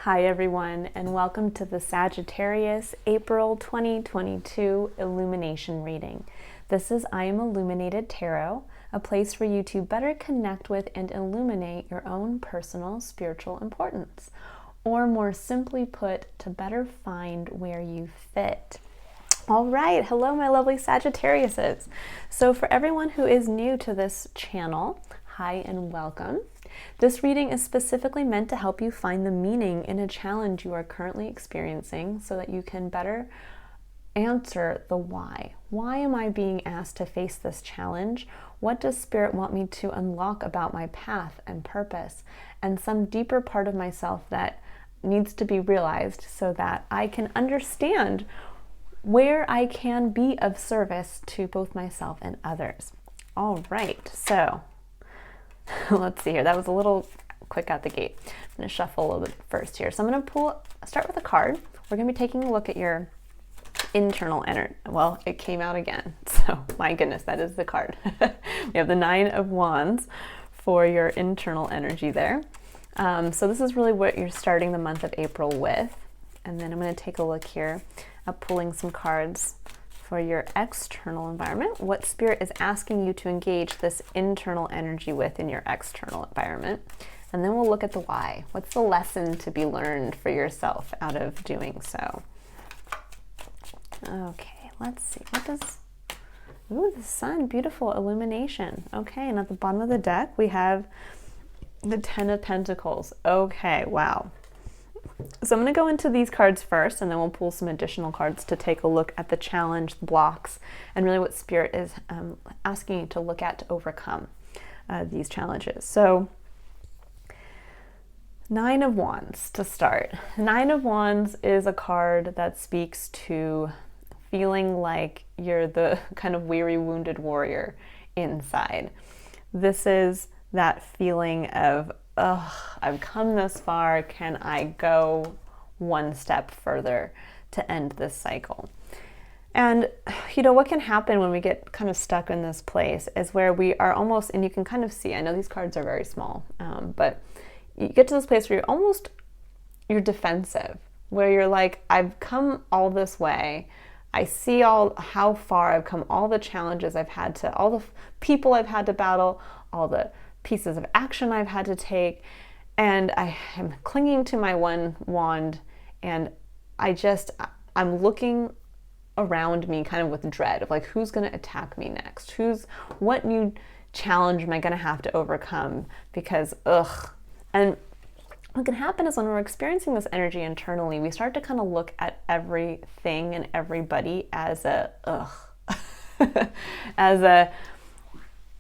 Hi everyone, and welcome to the Sagittarius April 2022 Illumination reading. This is I Am Illuminated Tarot, a place for you to better connect with and illuminate your own personal spiritual importance, or more simply put, to better find where you fit. All right, hello my lovely Sagittariuses. So for everyone who is new to this channel, hi and welcome. This reading is specifically meant to help you find the meaning in a challenge you are currently experiencing so that you can better answer the why. Why am I being asked to face this challenge? What does Spirit want me to unlock about my path and purpose and some deeper part of myself that needs to be realized so that I can understand where I can be of service to both myself and others. All right, so let's see here. That was a little quick out the gate. I'm going to shuffle a little bit first here. So I'm going to start with a card. We're going to be taking a look at your internal energy. Well, it came out again. So my goodness, that is the card. We have the Nine of Wands for your internal energy there. So this is really what you're starting the month of April with. And then I'm going to take a look here at pulling some cards for your external environment, what Spirit is asking you to engage this internal energy with in your external environment. And then we'll look at the why. What's the lesson to be learned for yourself out of doing so? Okay, let's see. What does... Ooh, the sun, beautiful illumination. Okay, and at the bottom of the deck, we have the Ten of Pentacles. Okay, wow. So I'm going to go into these cards first, and then we'll pull some additional cards to take a look at the challenge, the blocks, and really what Spirit is asking you to look at to overcome these challenges. So Nine of Wands to start. Nine of Wands is a card that speaks to feeling like you're the kind of weary, wounded warrior inside. This is that feeling of, ugh, I've come this far. Can I go one step further to end this cycle? And, you know, what can happen when we get kind of stuck in this place is where we are almost, and you can kind of see, I know these cards are very small, but you get to this place where you're defensive, where you're like, I've come all this way. I see how far I've come, all the challenges I've had to, all the people I've had to battle, all the pieces of action I've had to take, and I am clinging to my one wand, and I'm looking around me kind of with dread of like, who's going to attack me next? What new challenge am I going to have to overcome? Because and what can happen is when we're experiencing this energy internally, we start to kind of look at everything and everybody as as a,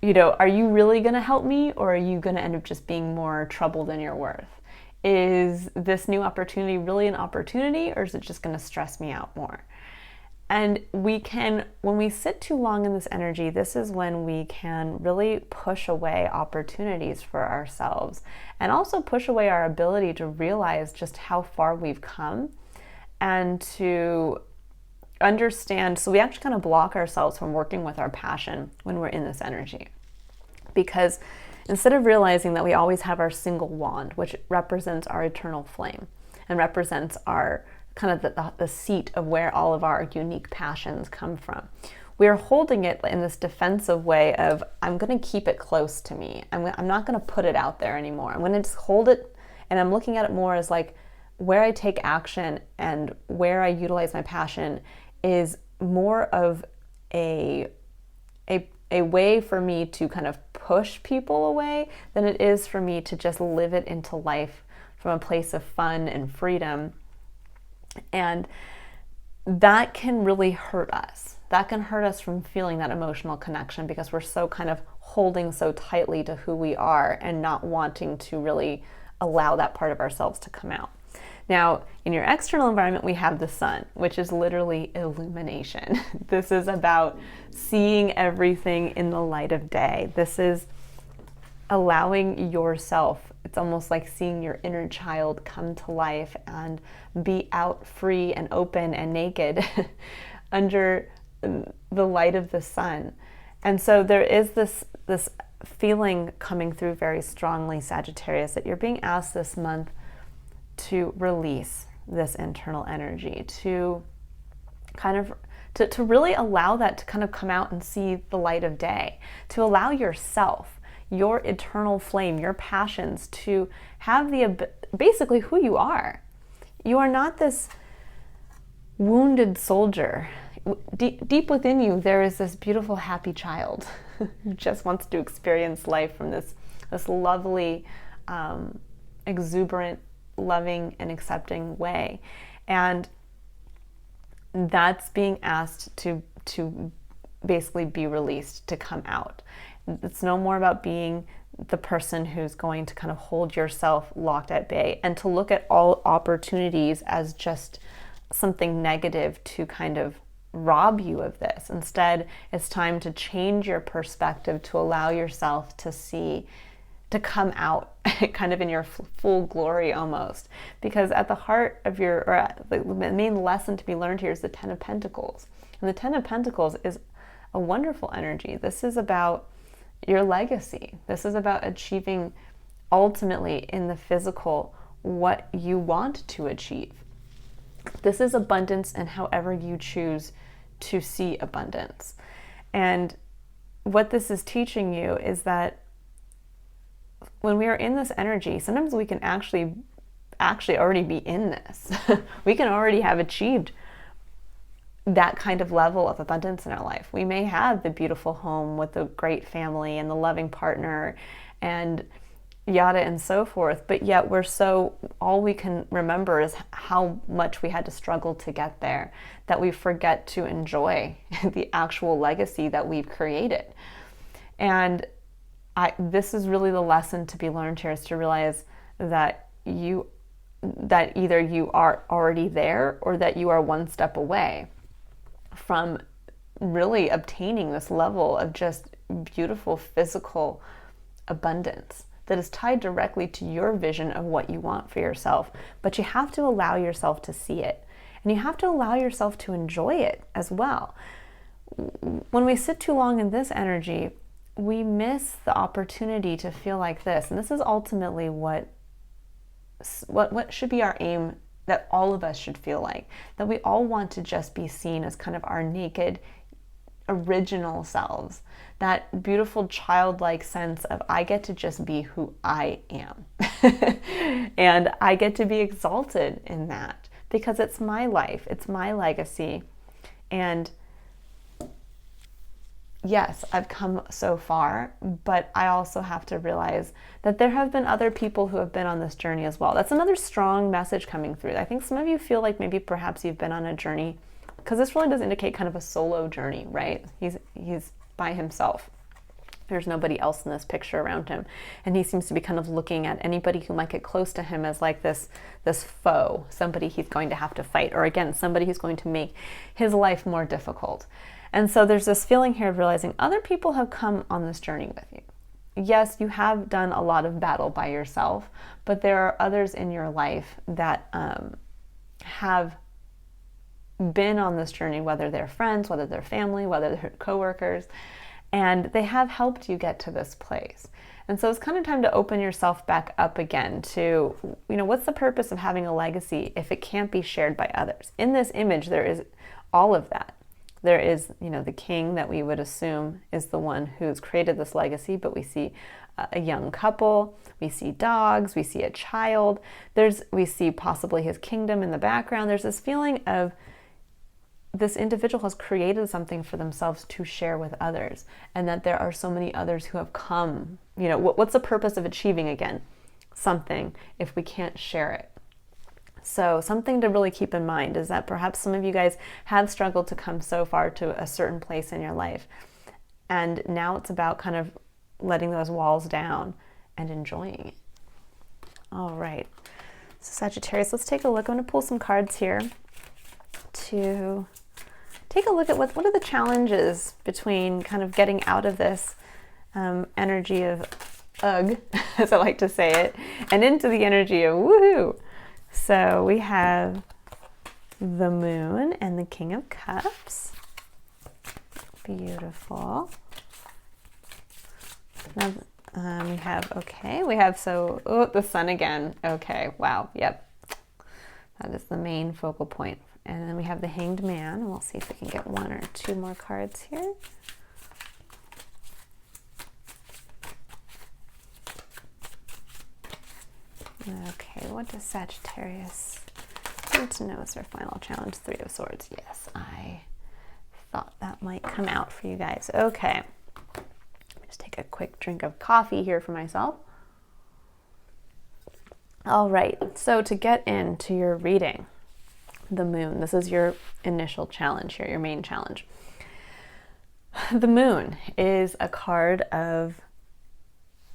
you know, are you really going to help me, or are you going to end up just being more trouble than you're worth? Is this new opportunity really an opportunity, or is it just going to stress me out more? And when we sit too long in this energy, this is when we can really push away opportunities for ourselves, and also push away our ability to realize just how far we've come and to understand. So we actually kind of block ourselves from working with our passion when we're in this energy. Because instead of realizing that we always have our single wand, which represents our eternal flame and represents our kind of the seat of where all of our unique passions come from, we are holding it in this defensive way of, I'm going to keep it close to me. I'm not going to put it out there anymore. I'm going to just hold it, and I'm looking at it more as like where I take action and where I utilize my passion is more of a way for me to kind of push people away than it is for me to just live it into life from a place of fun and freedom. And that can really hurt us. That can hurt us from feeling that emotional connection because we're so kind of holding so tightly to who we are and not wanting to really allow that part of ourselves to come out. Now, in your external environment, we have the sun, which is literally illumination. This is about seeing everything in the light of day. This is allowing yourself, it's almost like seeing your inner child come to life and be out free and open and naked under the light of the sun. And so there is this feeling coming through very strongly, Sagittarius, that you're being asked this month to release this internal energy, to kind of to really allow that to kind of come out and see the light of day, to allow yourself, your eternal flame, your passions to have basically who you are. You are not this wounded soldier. Deep within you, there is this beautiful, happy child who just wants to experience life from this lovely, exuberant, loving, and accepting way. And that's being asked to basically be released, to come out. It's no more about being the person who's going to kind of hold yourself locked at bay and to look at all opportunities as just something negative to kind of rob you of this. Instead, it's time to change your perspective, to allow yourself to see, to come out kind of in your full glory almost. Because at the heart of the main lesson to be learned here is the Ten of Pentacles. And the Ten of Pentacles is a wonderful energy. This is about your legacy. This is about achieving ultimately in the physical what you want to achieve. This is abundance and however you choose to see abundance. And what this is teaching you is that when we are in this energy, sometimes we can actually already be in this. We can already have achieved that kind of level of abundance in our life. We may have the beautiful home with the great family and the loving partner and yada and so forth, but yet all we can remember is how much we had to struggle to get there, that we forget to enjoy the actual legacy that we've created. And this is really the lesson to be learned here, is to realize that either you are already there or that you are one step away from really obtaining this level of just beautiful physical abundance that is tied directly to your vision of what you want for yourself. But you have to allow yourself to see it, and you have to allow yourself to enjoy it as well. When we sit too long in this energy, we miss the opportunity to feel like this. And this is ultimately what should be our aim, that all of us should feel like, that we all want to just be seen as kind of our naked, original selves, that beautiful childlike sense of I get to just be who I am. And I get to be exalted in that because it's my life, it's my legacy. And yes, I've come so far, but I also have to realize that there have been other people who have been on this journey as well. That's another strong message coming through. I think some of you feel like maybe perhaps you've been on a journey, because this really does indicate kind of a solo journey, right? He's by himself. There's nobody else in this picture around him. And he seems to be kind of looking at anybody who might get close to him as like this foe, somebody he's going to have to fight, or again, somebody who's going to make his life more difficult. And so there's this feeling here of realizing other people have come on this journey with you. Yes, you have done a lot of battle by yourself, but there are others in your life that have been on this journey, whether they're friends, whether they're family, whether they're coworkers, and they have helped you get to this place. And so it's kind of time to open yourself back up again to, what's the purpose of having a legacy if it can't be shared by others? In this image, there is all of that. There is, the king that we would assume is the one who's created this legacy, but we see a young couple, we see dogs, we see a child, we see possibly his kingdom in the background. There's this feeling of this individual has created something for themselves to share with others, and that there are so many others who have come. What's the purpose of achieving, again, something if we can't share it? So something to really keep in mind is that perhaps some of you guys have struggled to come so far to a certain place in your life. And now it's about kind of letting those walls down and enjoying it. All right. So Sagittarius, let's take a look. I'm going to pull some cards here to take a look at what are the challenges between kind of getting out of this energy of ugh, as I like to say it, and into the energy of woohoo. So we have the Moon and the King of Cups. Beautiful. Now we have the Sun again. Okay, wow, yep. That is the main focal point. And then we have the Hanged Man, and we'll see if we can get 1 or 2 more cards here. Okay, what does Sagittarius need to know as their final challenge? 3 of Swords. Yes, I thought that might come out for you guys. Okay, just take a quick drink of coffee here for myself. All right, so to get into your reading, the Moon, this is your initial challenge here, your main challenge. The Moon is a card of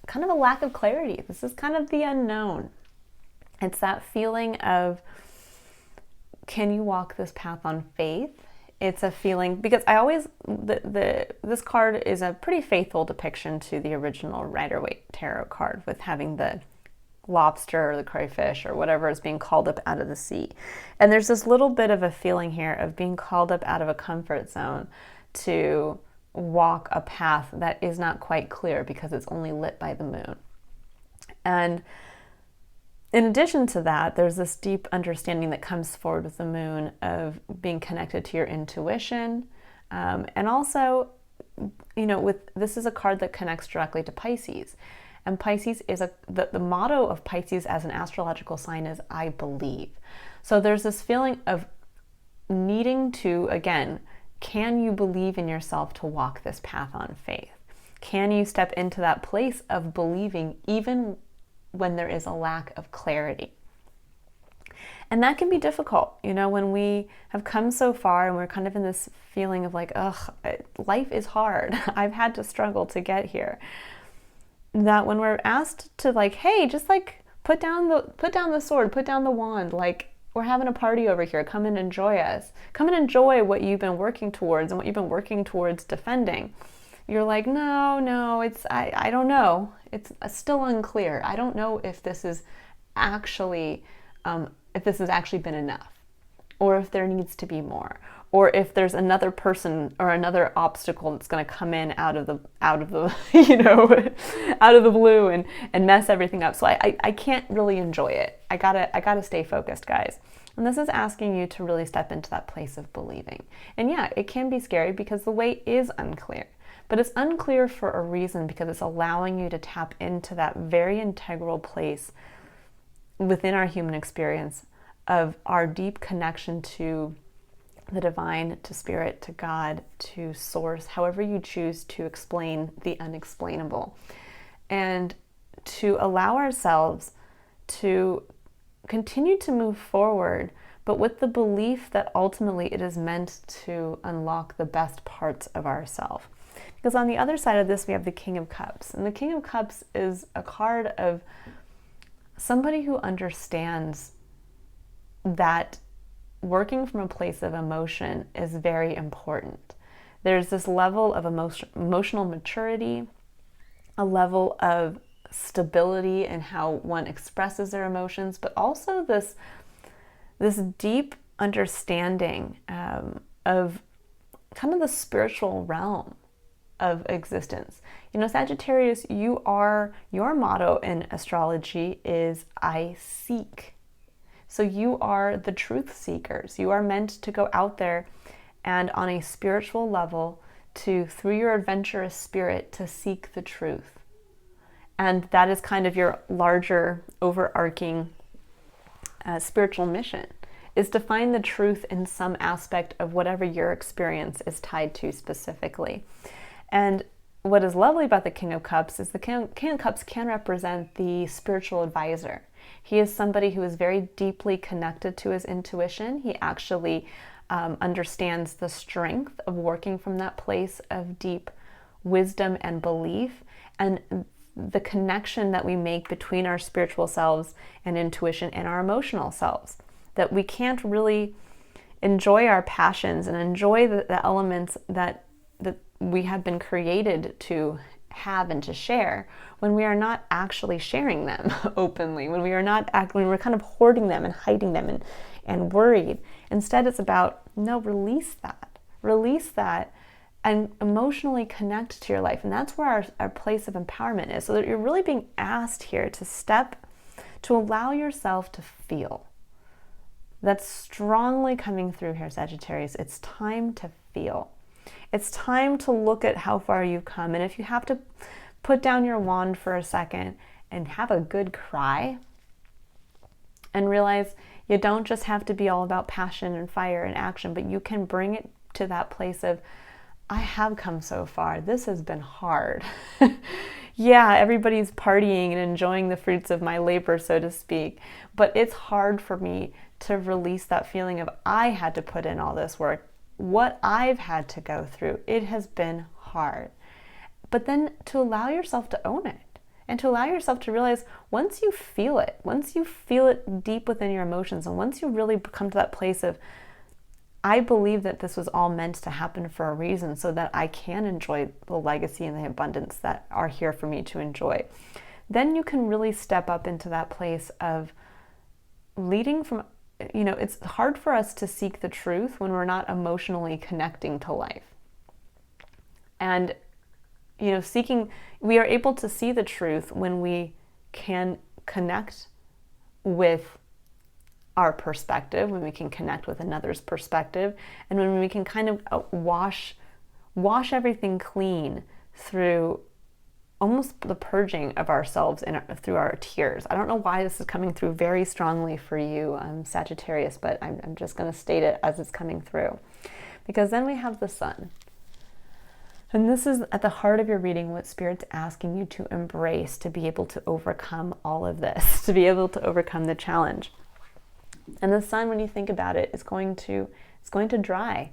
kind of a lack of clarity. This is kind of the unknown. It's that feeling of, can you walk this path on faith? It's a feeling, because I always, this card is a pretty faithful depiction to the original Rider-Waite tarot card, with having the lobster or the crayfish or whatever is being called up out of the sea. And there's this little bit of a feeling here of being called up out of a comfort zone to walk a path that is not quite clear because it's only lit by the moon. And in addition to that, there's this deep understanding that comes forward with the moon of being connected to your intuition. And also, you know, this is a card that connects directly to Pisces. And Pisces is the motto of Pisces as an astrological sign is I believe. So there's this feeling of needing to, again, can you believe in yourself to walk this path on faith? Can you step into that place of believing even when there is a lack of clarity? And that can be difficult, you know, when we have come so far and we're kind of in this feeling of like, ugh, life is hard. I've had to struggle to get here. That when we're asked to like, hey, just like put down the sword, put down the wand, like we're having a party over here, come and enjoy us. Come and enjoy what you've been working towards and what you've been working towards defending. You're like, no, it's, I don't know. It's still unclear. I don't know if this is actually, if this has actually been enough, or if there needs to be more, or if there's another person or another obstacle that's going to come in out of the you know, out of the blue and mess everything up. So I can't really enjoy it. I gotta stay focused, guys. And this is asking you to really step into that place of believing. And yeah, it can be scary because the way is unclear. But it's unclear for a reason, because it's allowing you to tap into that very integral place within our human experience of our deep connection to the divine, to spirit, to God, to source, however you choose to explain the unexplainable. And to allow ourselves to continue to move forward, but with the belief that ultimately it is meant to unlock the best parts of ourselves. Because on the other side of this, we have the King of Cups. And the King of Cups is a card of somebody who understands that working from a place of emotion is very important. There's this level of emotional maturity, a level of stability in how one expresses their emotions, but also this deep understanding of kind of the spiritual realm of existence. You know, Sagittarius, your motto in astrology is I seek. So you are the truth seekers. You are meant to go out there and on a spiritual level through your adventurous spirit, to seek the truth. And that is kind of your larger overarching spiritual mission, is to find the truth in some aspect of whatever your experience is tied to specifically. And what is lovely about the King of Cups is the King of Cups can represent the spiritual advisor. He is somebody who is very deeply connected to his intuition. He actually understands the strength of working from that place of deep wisdom and belief, and the connection that we make between our spiritual selves and intuition and our emotional selves. That we can't really enjoy our passions and enjoy the elements that we have been created to have and to share when we are not actually sharing them openly, when we're kind of hoarding them and hiding them and worried. Instead, it's about, no, release that and emotionally connect to your life. And that's where our place of empowerment is. So that you're really being asked here to allow yourself to feel. that's strongly coming through here, Sagittarius. It's time to feel. It's time to look at how far you've come. And if you have to put down your wand for a second and have a good cry and realize you don't just have to be all about passion and fire and action, but you can bring it to that place of, I have come so far. This has been hard. Yeah, everybody's partying and enjoying the fruits of my labor, so to speak. But it's hard for me to release that feeling of I had to put in all this work. What I've had to go through, it has been hard. But then to allow yourself to own it and to allow yourself to realize once you feel it deep within your emotions, and once you really come to that place of, I believe that this was all meant to happen for a reason so that I can enjoy the legacy and the abundance that are here for me to enjoy, then you can really step up into that place of leading from, it's hard for us to seek the truth when we're not emotionally connecting to life. And we are able to see the truth when we can connect with our perspective, when we can connect with another's perspective, and when we can kind of wash everything clean through almost the purging of ourselves and through our tears. I don't know why this is coming through very strongly for you, Sagittarius, but I'm just going to state it as it's coming through. Because then we have the sun. And this is at the heart of your reading, what Spirit's asking you to embrace to be able to overcome all of this, to be able to overcome the challenge. And the sun, when you think about it, it's going to dry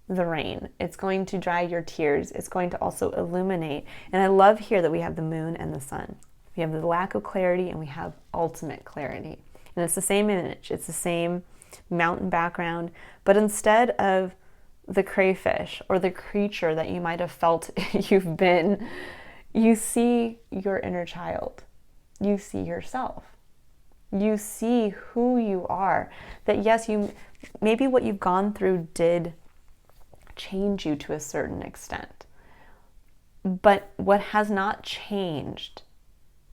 the rain. It's going to dry your tears. It's going to also illuminate. And I love here that we have the moon and the sun. We have the lack of clarity and we have ultimate clarity. And it's the same image. It's the same mountain background. But instead of the crayfish or the creature that you might have felt you've been, you see your inner child. You see yourself. You see who you are. That yes, maybe what you've gone through did change you to a certain extent. But what has not changed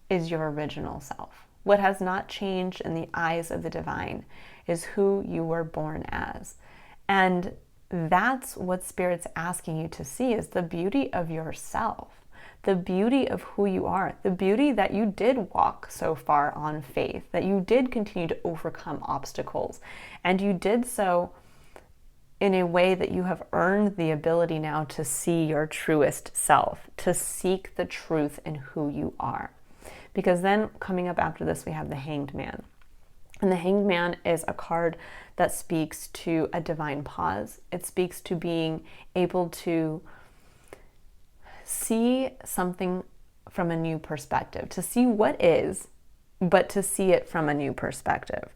is your original self. What has not changed in the eyes of the divine is who you were born as. And that's what Spirit's asking you to see, is the beauty of yourself, the beauty of who you are, the beauty that you did walk so far on faith, that you did continue to overcome obstacles, and you did so in a way that you have earned the ability now to see your truest self, to seek the truth in who you are. Because then coming up after this, we have the Hanged Man. And the Hanged Man is a card that speaks to a divine pause. It speaks to being able to see something from a new perspective, to see what is, but to see it from a new perspective.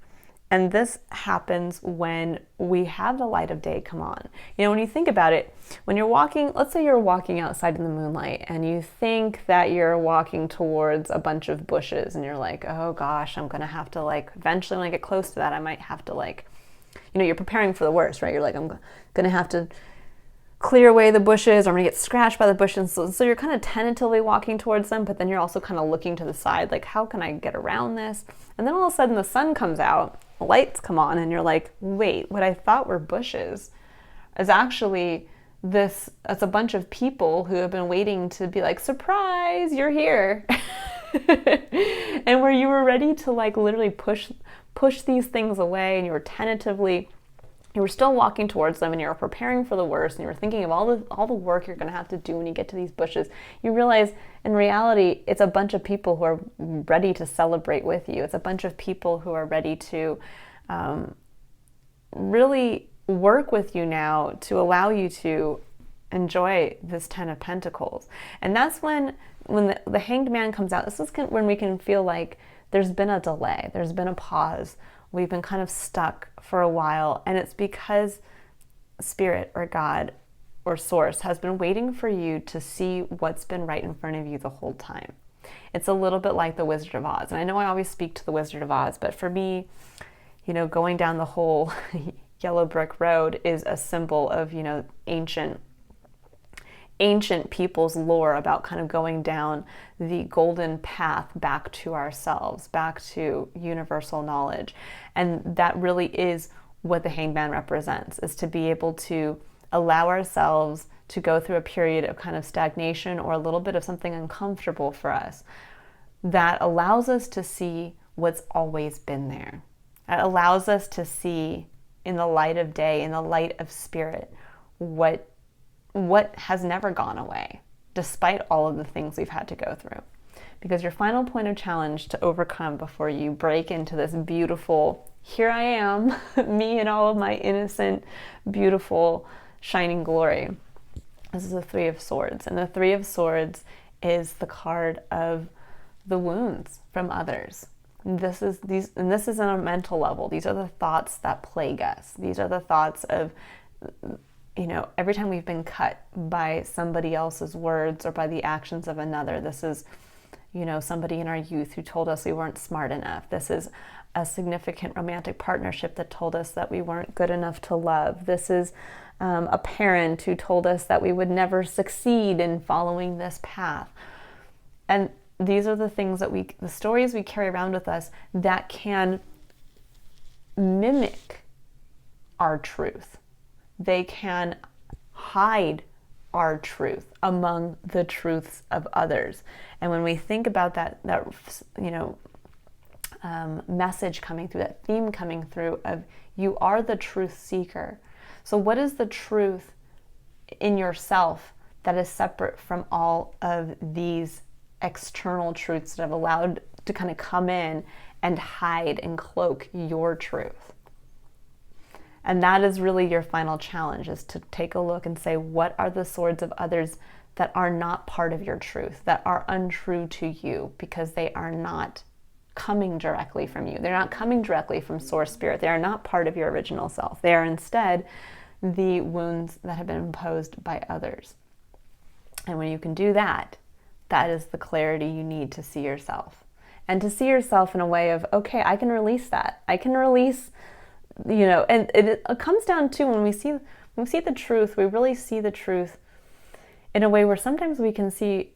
And this happens when we have the light of day come on. When you think about it, when you're walking, let's say you're walking outside in the moonlight and you think that you're walking towards a bunch of bushes and you're like, oh gosh, I'm going to have to eventually when I get close to that, I might have to you're preparing for the worst, right? You're like, I'm going to have to clear away the bushes, or I'm going to get scratched by the bushes. So you're kind of tentatively walking towards them, but then you're also kind of looking to the side, like, how can I get around this? And then all of a sudden the sun comes out, the lights come on, and you're like, wait, what I thought were bushes is actually it's a bunch of people who have been waiting to be like, surprise, you're here. And where you were ready to literally push these things away, and you were still walking towards them, and you were preparing for the worst, and you were thinking of all the work you're going to have to do when you get to these bushes. You realize in reality it's a bunch of people who are ready to celebrate with you. It's a bunch of people who are ready to really work with you now to allow you to enjoy this Ten of Pentacles. And that's when the Hanged Man comes out. This is when we can feel like there's been a delay, there's been a pause. We've been kind of stuck for a while, and it's because Spirit or God or Source has been waiting for you to see what's been right in front of you the whole time. It's a little bit like the Wizard of Oz. And I know I always speak to the Wizard of Oz, but for me, going down the whole yellow brick road is a symbol of, ancient ancient people's lore about kind of going down the golden path back to ourselves, back to universal knowledge. And that really is what the Hangman represents, is to be able to allow ourselves to go through a period of kind of stagnation or a little bit of something uncomfortable for us that allows us to see what's always been there. It allows us to see in the light of day, in the light of spirit, what has never gone away, despite all of the things we've had to go through. Because your final point of challenge to overcome before you break into this beautiful, here I am, me and all of my innocent, beautiful, shining glory. This is the Three of Swords. And the Three of Swords is the card of the wounds from others. This is on a mental level. These are the thoughts that plague us. These are the thoughts of, every time we've been cut by somebody else's words or by the actions of another. This is, somebody in our youth who told us we weren't smart enough. This is a significant romantic partnership that told us that we weren't good enough to love. This is a parent who told us that we would never succeed in following this path. And these are the things the stories we carry around with us that can mimic our truth. They can hide our truth among the truths of others. And when we think about that message coming through, that theme coming through of you are the truth seeker. So what is the truth in yourself that is separate from all of these external truths that have allowed to kind of come in and hide and cloak your truth? And that is really your final challenge, is to take a look and say, what are the swords of others that are not part of your truth, that are untrue to you, because they are not coming directly from you. They're not coming directly from Source Spirit. They are not part of your original self. They are instead the wounds that have been imposed by others. And when you can do that, that is the clarity you need to see yourself. And to see yourself in a way of, okay, I can release that. I can release, and it comes down to when we see the truth, we really see the truth in a way where sometimes we can see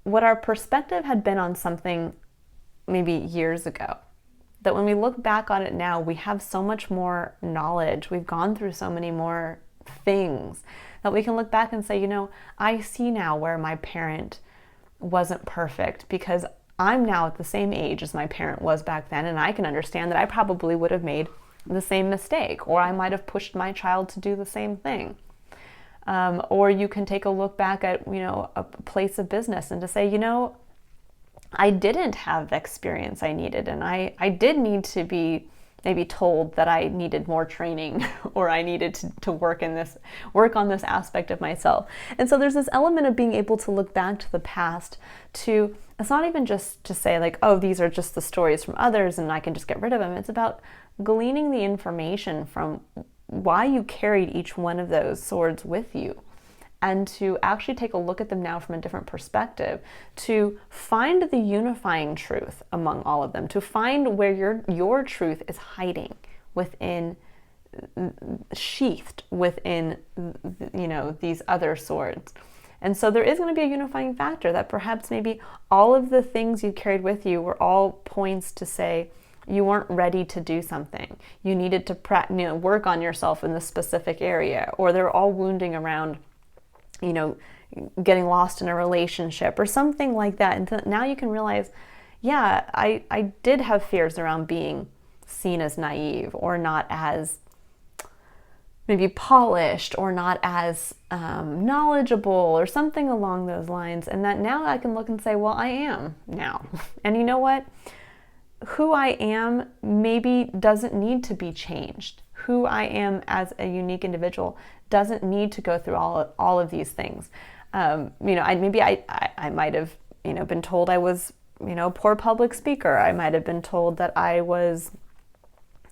what our perspective had been on something maybe years ago. That when we look back on it now, we have so much more knowledge. We've gone through so many more things that we can look back and say, I see now where my parent wasn't perfect, because I'm now at the same age as my parent was back then, and I can understand that I probably would have made the same mistake, or I might have pushed my child to do the same thing. Or you can take a look back at, a place of business and to say, I didn't have the experience I needed, and I did need to be maybe told that I needed more training or I needed to work on this aspect of myself. And so there's this element of being able to look back to the past to, it's not even just to say like, oh, these are just the stories from others and I can just get rid of them. It's about gleaning the information from why you carried each one of those swords with you, and to actually take a look at them now from a different perspective, to find the unifying truth among all of them, to find where your truth is hiding within, sheathed within, these other swords. And so there is going to be a unifying factor that perhaps maybe all of the things you carried with you were all points to say you weren't ready to do something. You needed to work on yourself in this specific area, or they're all wounding around getting lost in a relationship or something like that. And now you can realize, yeah, I did have fears around being seen as naive or not as maybe polished or not as knowledgeable or something along those lines. And that now I can look and say, well, I am now. And you know what? Who I am maybe doesn't need to be changed. Who I am as a unique individual doesn't need to go through all of these things. I might have, been told I was, a poor public speaker. I might have been told that I was,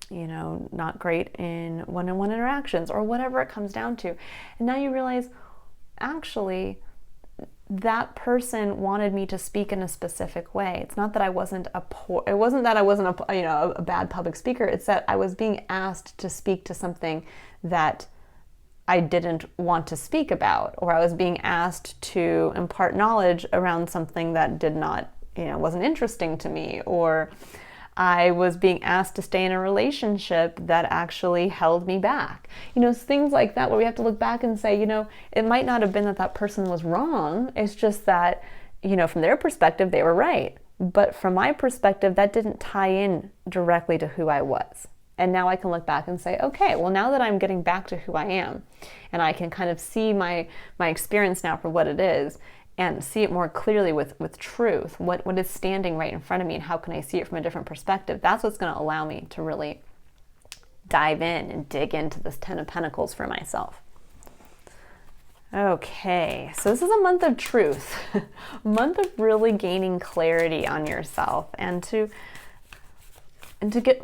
not great in one-on-one interactions or whatever it comes down to. And now you realize, actually, that person wanted me to speak in a specific way. It's not that I wasn't a bad public speaker. It's that I was being asked to speak to something that I didn't want to speak about, or I was being asked to impart knowledge around something that did not, wasn't interesting to me, or I was being asked to stay in a relationship that actually held me back. Things like that, where we have to look back and say, it might not have been that that person was wrong. It's just that, from their perspective, they were right. But from my perspective, that didn't tie in directly to who I was. And now I can look back and say, okay, well, now that I'm getting back to who I am, and I can kind of see my experience now for what it is, and see it more clearly with truth, what is standing right in front of me, and how can I see it from a different perspective, that's what's going to allow me to really dive in and dig into this Ten of Pentacles for myself. Okay, so this is a month of truth, a month of really gaining clarity on yourself, and to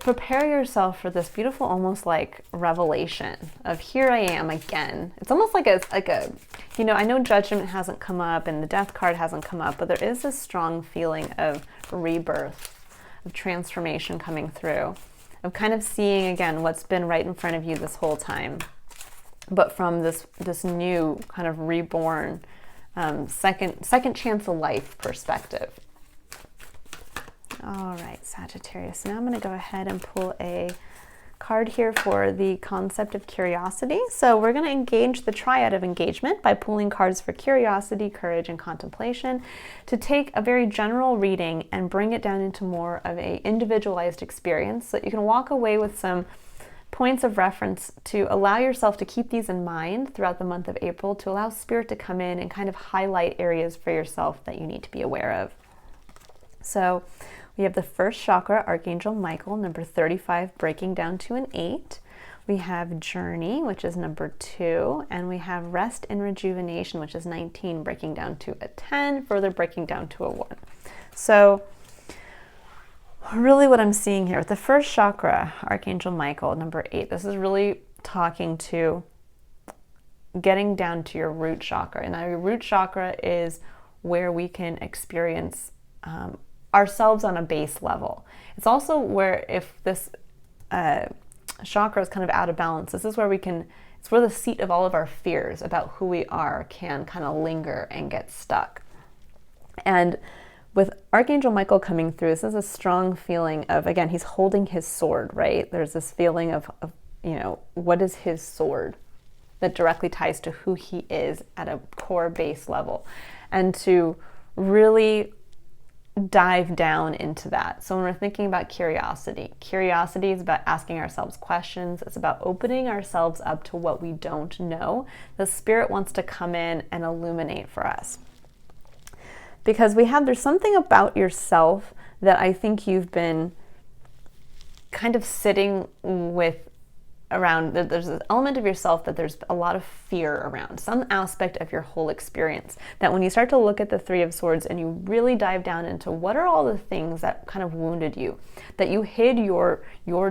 prepare yourself for this beautiful, almost like revelation of here I am again. It's almost like a I know Judgment hasn't come up and the Death card hasn't come up, but there is a strong feeling of rebirth, of transformation coming through, of kind of seeing again what's been right in front of you this whole time, but from this new kind of reborn, second chance of life perspective. All right, Sagittarius. Now I'm going to go ahead and pull a card here for the concept of curiosity. So we're going to engage the triad of engagement by pulling cards for curiosity, courage, and contemplation to take a very general reading and bring it down into more of an individualized experience so that you can walk away with some points of reference to allow yourself to keep these in mind throughout the month of April, to allow Spirit to come in and kind of highlight areas for yourself that you need to be aware of. So we have the first chakra, Archangel Michael, number 35, breaking down to an 8. We have Journey, which is number 2. And we have Rest and Rejuvenation, which is 19, breaking down to a 10, further breaking down to a 1. So really what I'm seeing here with the first chakra, Archangel Michael, number 8, this is really talking to getting down to your root chakra. And now your root chakra is where we can experience ourselves on a base level. It's also where if this chakra is kind of out of balance, this is where it's where the seat of all of our fears about who we are can kind of linger and get stuck. And with Archangel Michael coming through, this is a strong feeling of, again, he's holding his sword, right? There's this feeling of what is his sword that directly ties to who he is at a core base level. And to really dive down into that. So when we're thinking about curiosity is about asking ourselves questions. It's about opening ourselves up to what we don't know. The Spirit wants to come in and illuminate for us. Because there's something about yourself that I think you've been kind of sitting with around. There's an element of yourself that there's a lot of fear around, some aspect of your whole experience, that when you start to look at the Three of Swords and you really dive down into what are all the things that kind of wounded you, that you hid your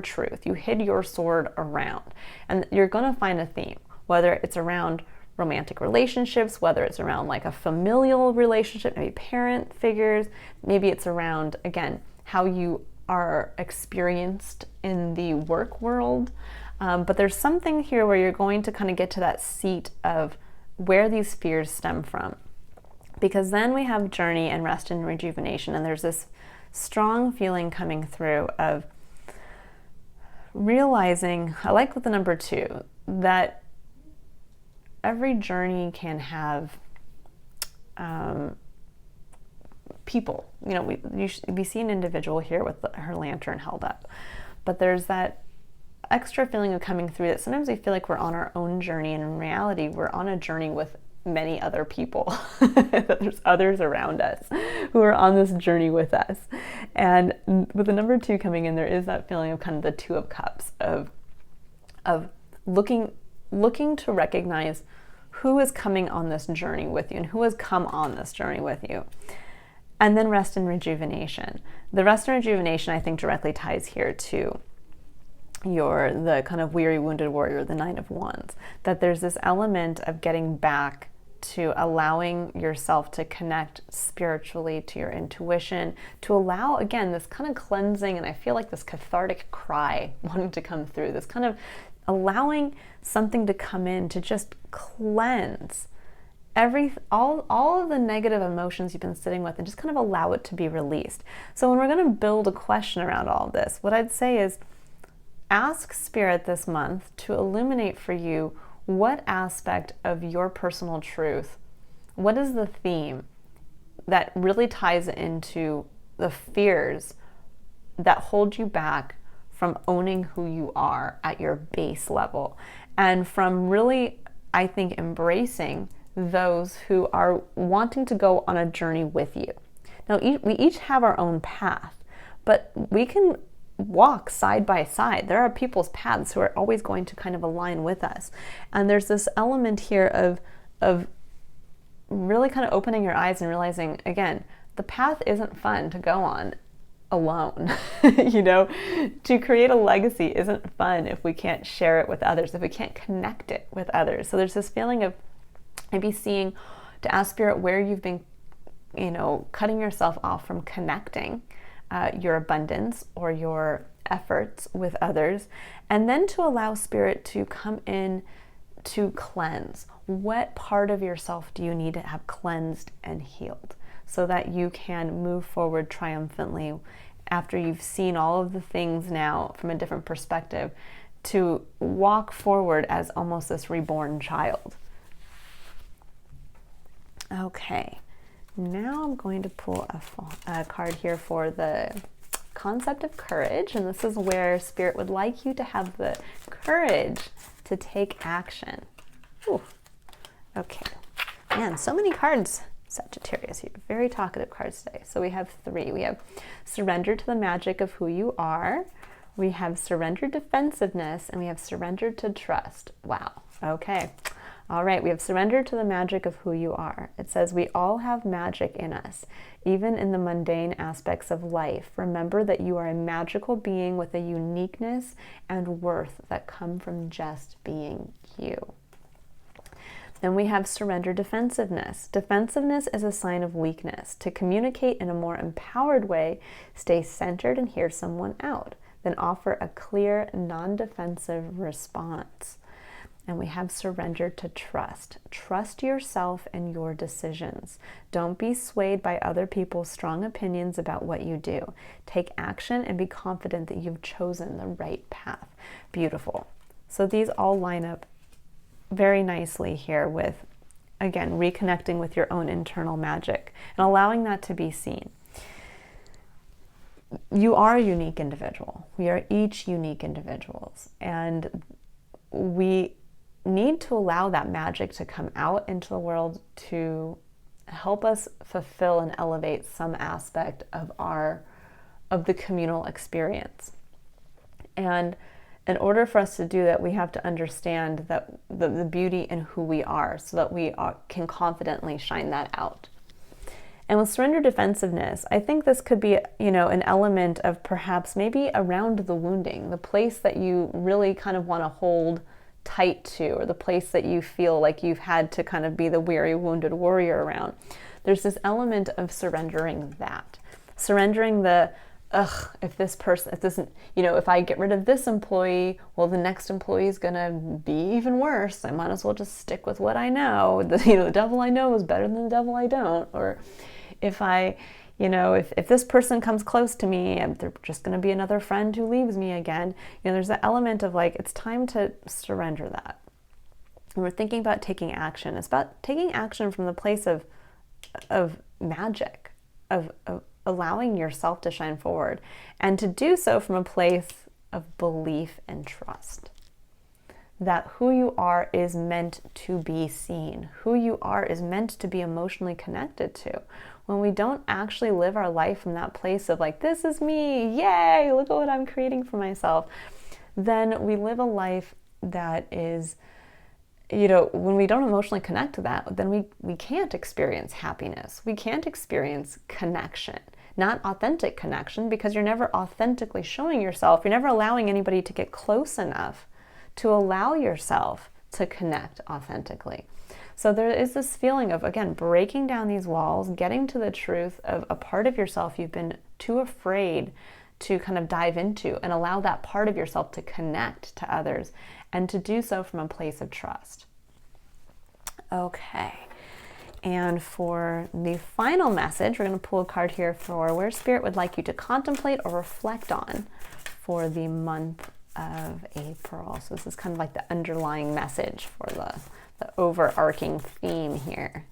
truth, you hid your sword around. And you're going to find a theme, whether it's around romantic relationships, whether it's around like a familial relationship, maybe parent figures, maybe it's around, again, how you are experienced in the work world. But there's something here where you're going to kind of get to that seat of where these fears stem from. Because then we have Journey and Rest and Rejuvenation, and there's this strong feeling coming through of realizing, I like with the number 2, that every journey can have people. We see an individual here with her lantern held up, but there's that extra feeling of coming through that sometimes we feel like we're on our own journey, and in reality we're on a journey with many other people. That there's others around us who are on this journey with us. And with the number 2 coming in, there is that feeling of kind of the 2 of Cups of looking to recognize who is coming on this journey with you and who has come on this journey with you. And then Rest and Rejuvenation. The Rest and Rejuvenation, I think, directly ties here to the kind of weary, wounded warrior, the 9 of Wands, that there's this element of getting back to allowing yourself to connect spiritually to your intuition, to allow, again, this kind of cleansing, and I feel like this cathartic cry wanting to come through, this kind of allowing something to come in to just cleanse all of the negative emotions you've been sitting with, and just kind of allow it to be released. So when we're going to build a question around all of this, what I'd say is ask Spirit this month to illuminate for you what aspect of your personal truth, what is the theme that really ties into the fears that hold you back from owning who you are at your base level, and from really, I think, embracing those who are wanting to go on a journey with you. Now, we each have our own path, but we can walk side by side. There are people's paths who are always going to kind of align with us. And there's this element here of really kind of opening your eyes and realizing, again, the path isn't fun to go on alone. You know, to create a legacy isn't fun if we can't share it with others, if we can't connect it with others. So there's this feeling of maybe to ask Spirit where you've been, you know, cutting yourself off from connecting your abundance or your efforts with others, and then to allow Spirit to come in to cleanse. What part of yourself do you need to have cleansed and healed so that you can move forward triumphantly after you've seen all of the things now from a different perspective, to walk forward as almost this reborn child. Okay, now I'm going to pull a card here for the concept of courage, and this is where Spirit would like you to have the courage to take action. Ooh. Okay, man, so many cards, Sagittarius. You have very talkative cards today. So we have 3. We have surrender to the magic of who you are. We have surrender defensiveness, and we have surrender to trust. Wow, okay. All right, we have surrender to the magic of who you are. It says, we all have magic in us, even in the mundane aspects of life. Remember that you are a magical being with a uniqueness and worth that come from just being you. Then we have surrender defensiveness. Defensiveness is a sign of weakness. To communicate in a more empowered way, stay centered and hear someone out. Then offer a clear, non-defensive response. And we have surrender to trust. Trust yourself and your decisions. Don't be swayed by other people's strong opinions about what you do. Take action and be confident that you've chosen the right path. Beautiful. So these all line up very nicely here with, again, reconnecting with your own internal magic and allowing that to be seen. You are a unique individual. We are each unique individuals, and we need to allow that magic to come out into the world to help us fulfill and elevate some aspect of the communal experience. And in order for us to do that, we have to understand that the beauty in who we are, so that we can confidently shine that out. And with surrender defensiveness, I think this could be, you know, an element of perhaps maybe around the wounding, the place that you really kind of want to hold tight to, or the place that you feel like you've had to kind of be the weary, wounded warrior around. There's this element of surrendering that. Surrendering the, if I get rid of this employee, well, the next employee is going to be even worse. I might as well just stick with what I know. The devil I know is better than the devil I don't. Or if if this person comes close to me, they're just going to be another friend who leaves me again. There's that element of like, it's time to surrender that. When we're thinking about taking action, it's about taking action from the place of magic, of allowing yourself to shine forward, and to do so from a place of belief and trust. That who you are is meant to be seen. Who you are is meant to be emotionally connected to. When we don't actually live our life from that place of like, this is me, yay, look at what I'm creating for myself, then we live a life that is, when we don't emotionally connect to that, then we can't experience happiness. We can't experience connection. Not authentic connection, because you're never authentically showing yourself. You're never allowing anybody to get close enough to allow yourself to connect authentically. So there is this feeling of, again, breaking down these walls, getting to the truth of a part of yourself you've been too afraid to kind of dive into, and allow that part of yourself to connect to others, and to do so from a place of trust. Okay. And for the final message, we're going to pull a card here for where Spirit would like you to contemplate or reflect on for the month of April. So this is kind of like the underlying message for the overarching theme here.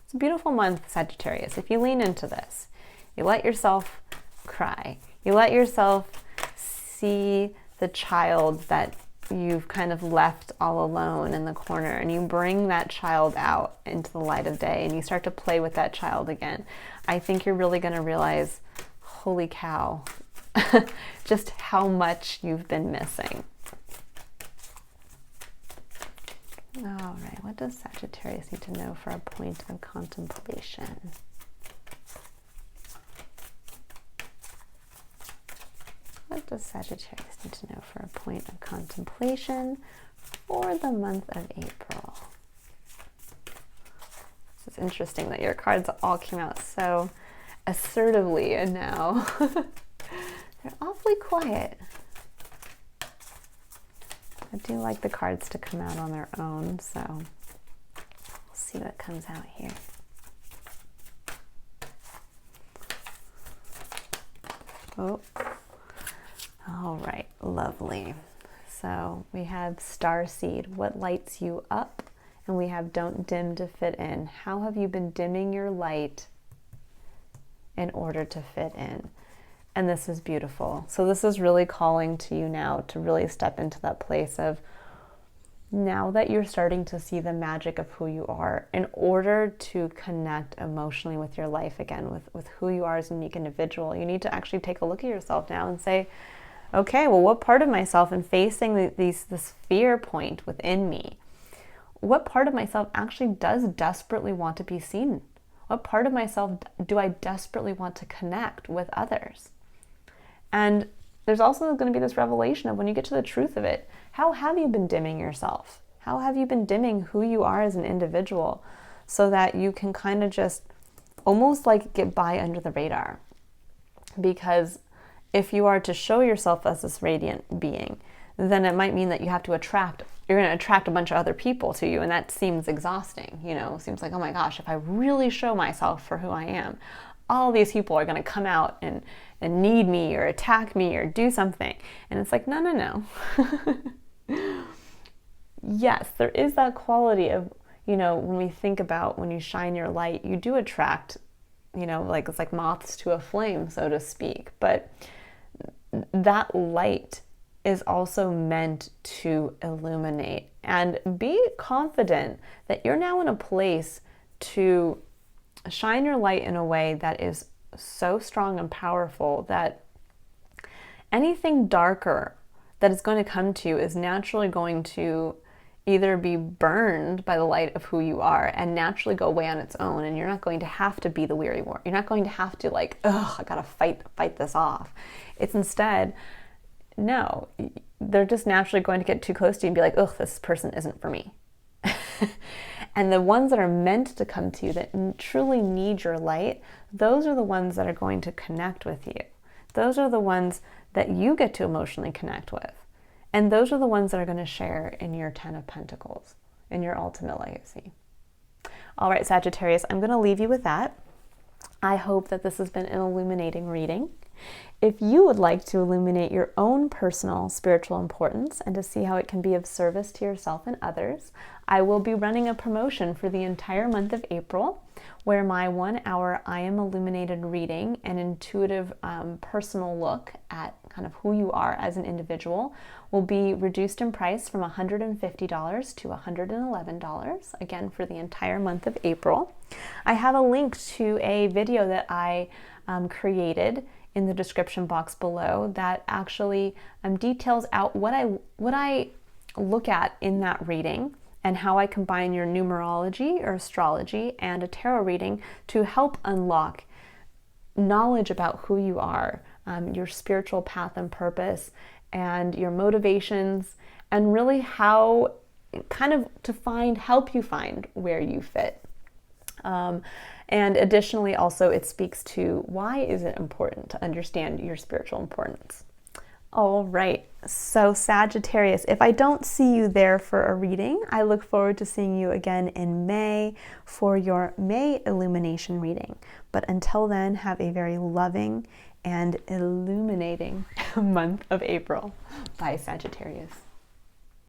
It's a beautiful month, Sagittarius. If you lean into this, you let yourself cry. You let yourself see the child that you've kind of left all alone in the corner, and you bring that child out into the light of day and you start to play with that child again. I think you're really going to realize, holy cow, just how much you've been missing. All right, what does Sagittarius need to know for a point of contemplation? What does Sagittarius need to know for a point of contemplation for the month of April? It's interesting that your cards all came out so assertively, and now they're awfully quiet. I do like the cards to come out on their own, so we'll see what comes out here. Oh, all right, lovely. So we have Starseed, what lights you up? And we have don't dim to fit in. How have you been dimming your light in order to fit in? And this is beautiful. So this is really calling to you now to really step into that place of, now that you're starting to see the magic of who you are, in order to connect emotionally with your life again, with who you are as a unique individual, you need to actually take a look at yourself now and say, okay, well, what part of myself, in facing this fear point within me, what part of myself actually does desperately want to be seen? What part of myself do I desperately want to connect with others? And there's also going to be this revelation of, when you get to the truth of it, how have you been dimming yourself? How have you been dimming who you are as an individual, so that you can kind of just almost like get by under the radar? Because if you are to show yourself as this radiant being, then it might mean that you have to you're going to attract a bunch of other people to you, and that seems exhausting. Seems like, oh my gosh, if I really show myself for who I am, all these people are going to come out and need me or attack me or do something. And it's like, no. Yes, there is that quality of, when we think about when you shine your light, you do attract, like it's like moths to a flame, so to speak. But that light is also meant to illuminate, and be confident that you're now in a place to shine your light in a way that is so strong and powerful that anything darker that is going to come to you is naturally going to either be burned by the light of who you are and naturally go away on its own, and you're not going to have to be the weary warrior. You're not going to have to I gotta fight this off. It's instead, no, they're just naturally going to get too close to you and be like, ugh, this person isn't for me. And the ones that are meant to come to you, that truly need your light, those are the ones that are going to connect with you. Those are the ones that you get to emotionally connect with. And those are the ones that are going to share in your Ten of Pentacles, in your ultimate legacy. All right, Sagittarius, I'm going to leave you with that. I hope that this has been an illuminating reading. If you would like to illuminate your own personal spiritual importance and to see how it can be of service to yourself and others, I will be running a promotion for the entire month of April, where my 1 hour I Am Illuminated reading, an intuitive personal look at kind of who you are as an individual, will be reduced in price from $150 to $111, again for the entire month of April. I have a link to a video that I created in the description box below that actually details out what I look at in that reading, and how I combine your numerology or astrology and a tarot reading to help unlock knowledge about who you are, your spiritual path and purpose, and your motivations, and really how kind of to help you find where you fit. And additionally, also, it speaks to why is it important to understand your spiritual importance. All right, so Sagittarius, if I don't see you there for a reading, I look forward to seeing you again in May for your May illumination reading. But until then, have a very loving and illuminating month of April. Bye, Sagittarius.